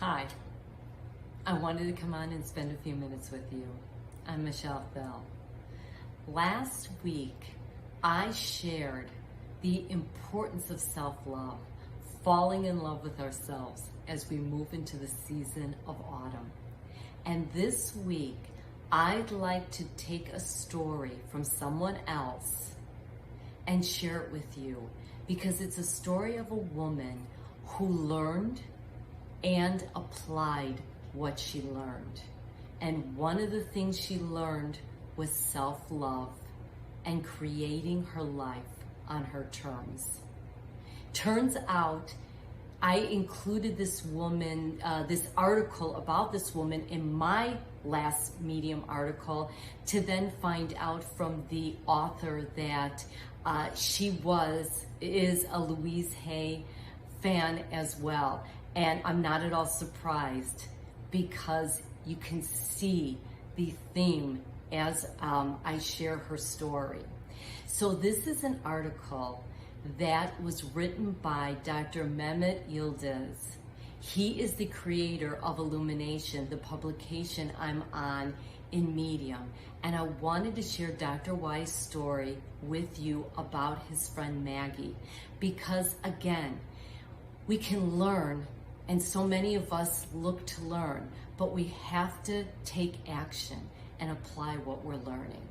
Hi, I wanted to come on and spend a few minutes with you. I'm Michele. Last week, I shared the importance of self-love, falling in love with ourselves as we move into the season of autumn. And this week, I'd like to take a story from someone else and share it with you because it's a story of a woman who learned and applied what she learned. And one of the things she learned was self-love and creating her life on her terms. Turns out, I included this woman, this article about this woman in my last Medium article to then find out from the author that she is a Louise Hay fan as well. And I'm not at all surprised because you can see the theme as I share her story. So this is an article that was written by Dr. Mehmet Yildiz. He is the creator of Illumination, the publication I'm on in Medium. And I wanted to share Dr. Y's story with you about his friend Maggie. Because again, we can learn, and so many of us look to learn, but we have to take action and apply what we're learning.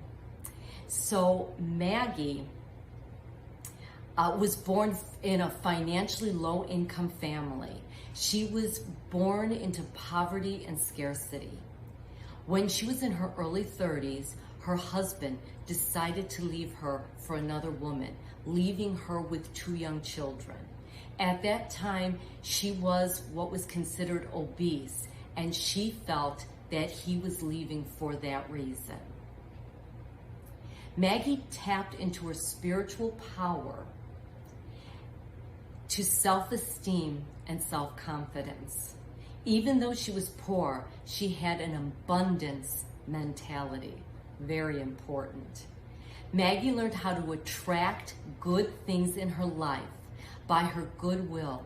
So Maggie was born in a financially low-income family. She was born into poverty and scarcity. When she was in her early 30s, her husband decided to leave her for another woman, leaving her with 2 young children. At that time, she was what was considered obese, and she felt that he was leaving for that reason. Maggie tapped into her spiritual power to self-esteem and self-confidence. Even though she was poor, she had an abundance mentality, very important. Maggie learned how to attract good things in her life by her goodwill,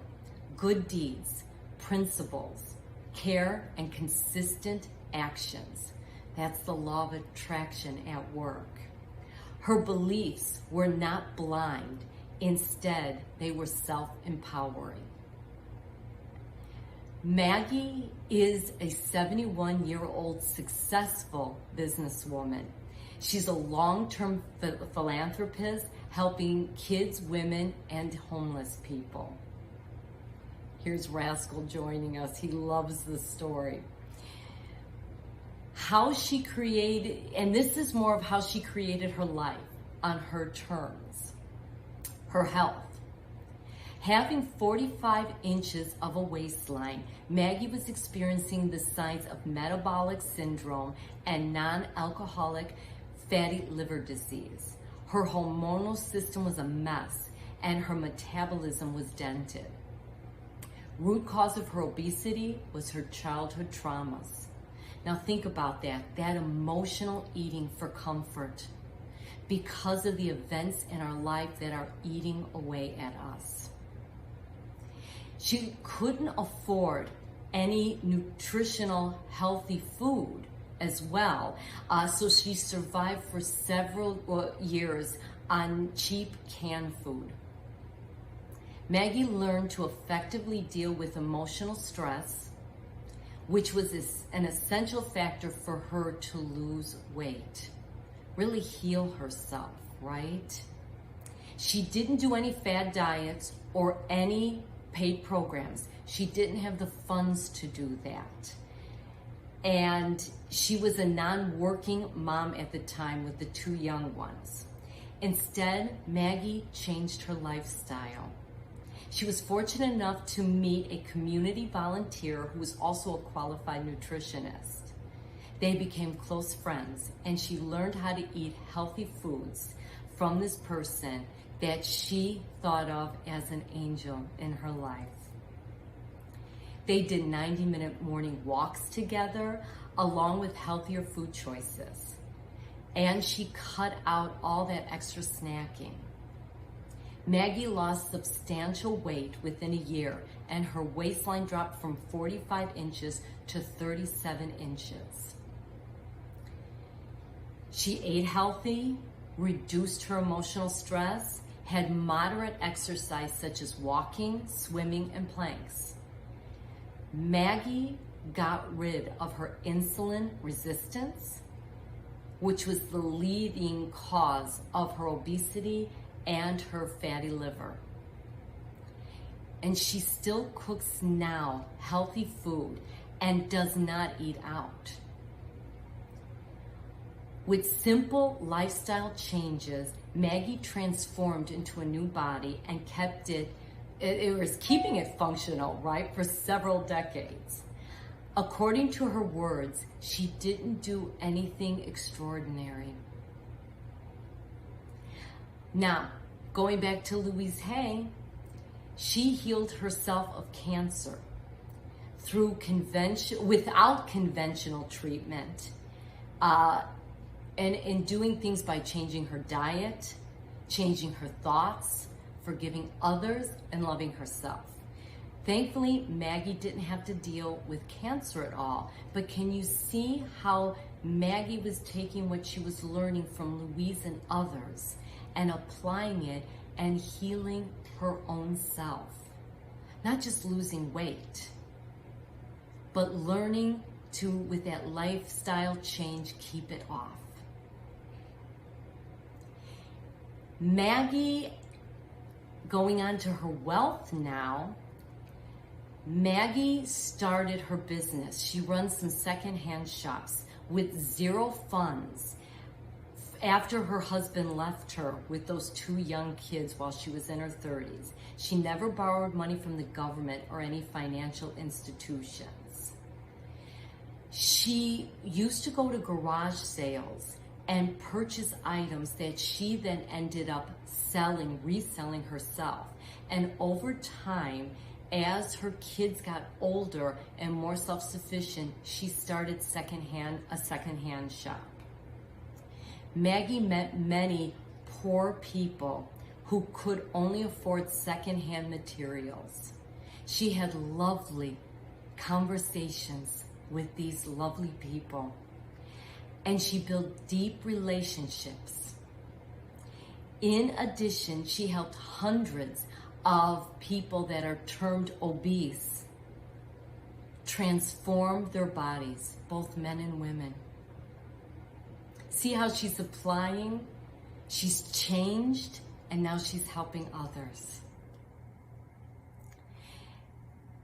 good deeds, principles, care, and consistent actions. That's the law of attraction at work. Her beliefs were not blind. Instead, they were self-empowering. Maggie is a 71-year-old successful businesswoman. She's a long-term philanthropist helping kids, women, and homeless people. Here's Rascal joining us. He loves this story. How she created, and this is more of how she created her life on her terms. Her health. Having 45 inches of a waistline, Maggie was experiencing the signs of metabolic syndrome and non-alcoholic fatty liver disease. Her hormonal system was a mess and her metabolism was dented. Root cause of her obesity was her childhood traumas. Now think about that emotional eating for comfort because of the events in our life that are eating away at us. She couldn't afford any nutritional, healthy food as well. So she survived for several years on cheap canned food. Maggie learned to effectively deal with emotional stress, which was an essential factor for her to lose weight, really heal herself, right? She didn't do any fad diets or any paid programs. She didn't have the funds to do that. And she was a non-working mom at the time with the 2 young ones. Instead, Maggie changed her lifestyle. She was fortunate enough to meet a community volunteer who was also a qualified nutritionist. They became close friends, and she learned how to eat healthy foods from this person that she thought of as an angel in her life. They did 90-minute morning walks together, along with healthier food choices. And she cut out all that extra snacking. Maggie lost substantial weight within a year, and her waistline dropped from 45 inches to 37 inches. She ate healthy, reduced her emotional stress, had moderate exercise such as walking, swimming, and planks. Maggie got rid of her insulin resistance, which was the leading cause of her obesity and her fatty liver. And she still cooks now healthy food and does not eat out. With simple lifestyle changes, Maggie transformed into a new body and kept it was keeping it functional, right, for several decades. According to her words, she didn't do anything extraordinary. Now, going back to Louise Hay, she healed herself of cancer without conventional treatment, and in doing things by changing her diet, changing her thoughts, forgiving others, and loving herself. Thankfully, Maggie didn't have to deal with cancer at all, but can you see how Maggie was taking what she was learning from Louise and others and applying it and healing her own self? Not just losing weight, but learning to, with that lifestyle change, keep it off. Maggie, going on to her wealth now, Maggie started her business. She runs some secondhand shops with zero funds after her husband left her with those 2 young kids while she was in her 30s. She never borrowed money from the government or any financial institutions. She used to go to garage sales and purchase items that she then ended up reselling herself. And over time, as her kids got older and more self-sufficient, she started a secondhand shop. Maggie met many poor people who could only afford secondhand materials. She had lovely conversations with these lovely people, and she built deep relationships. In addition, she helped hundreds of people that are termed obese transform their bodies, both men and women. See how she's applying, she's changed, and now she's helping others.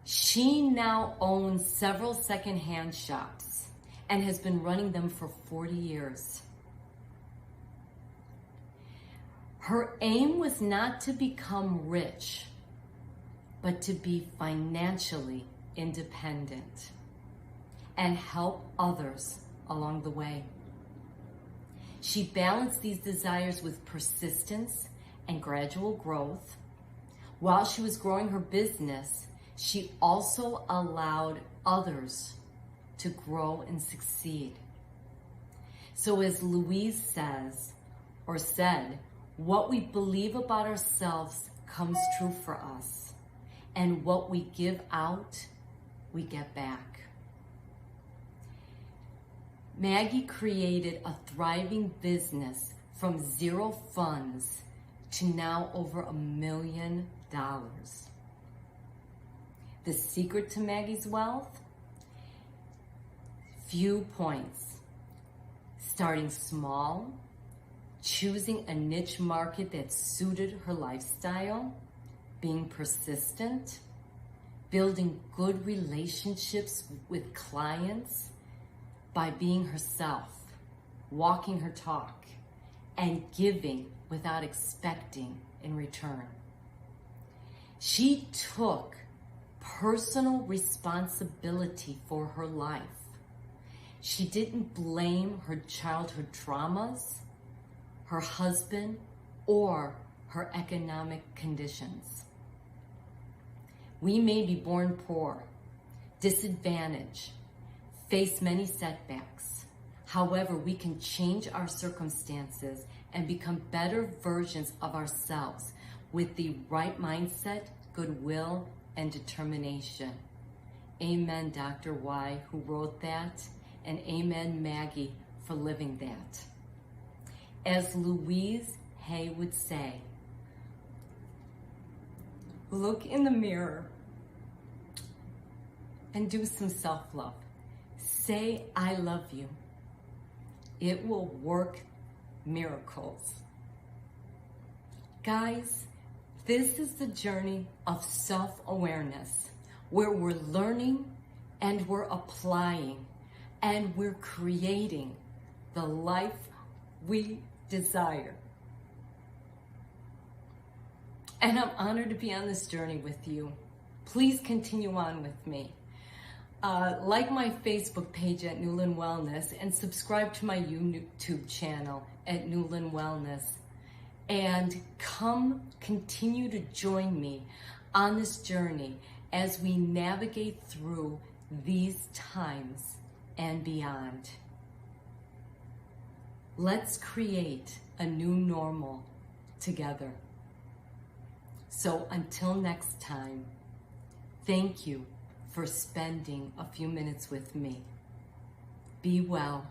She now owns several secondhand shops and has been running them for 40 years. Her aim was not to become rich, but to be financially independent and help others along the way. She balanced these desires with persistence and gradual growth. While she was growing her business, she also allowed others to grow and succeed. So as Louise said, what we believe about ourselves comes true for us, and what we give out, we get back. Maggie created a thriving business from zero funds to now over $1 million. The secret to Maggie's wealth? Few points. Starting small, choosing a niche market that suited her lifestyle, being persistent, building good relationships with clients by being herself, walking her talk, and giving without expecting in return. She took personal responsibility for her life. She didn't blame her childhood traumas, her husband, or her economic conditions. We may be born poor, disadvantaged, face many setbacks. However, we can change our circumstances and become better versions of ourselves with the right mindset, goodwill, and determination. Amen, Dr. Y, who wrote that, and amen, Maggie, for living that. As Louise Hay would say, look in the mirror and do some self-love. Say, I love you. It will work miracles. Guys, this is the journey of self-awareness where we're learning and we're applying and we're creating the life we desire. And I'm honored to be on this journey with you. Please continue on with me. Like my Facebook page at Newland Wellness and subscribe to my YouTube channel at Newland Wellness. And continue to join me on this journey as we navigate through these times and beyond. Let's create a new normal together. So until next time, thank you for spending a few minutes with me. Be well.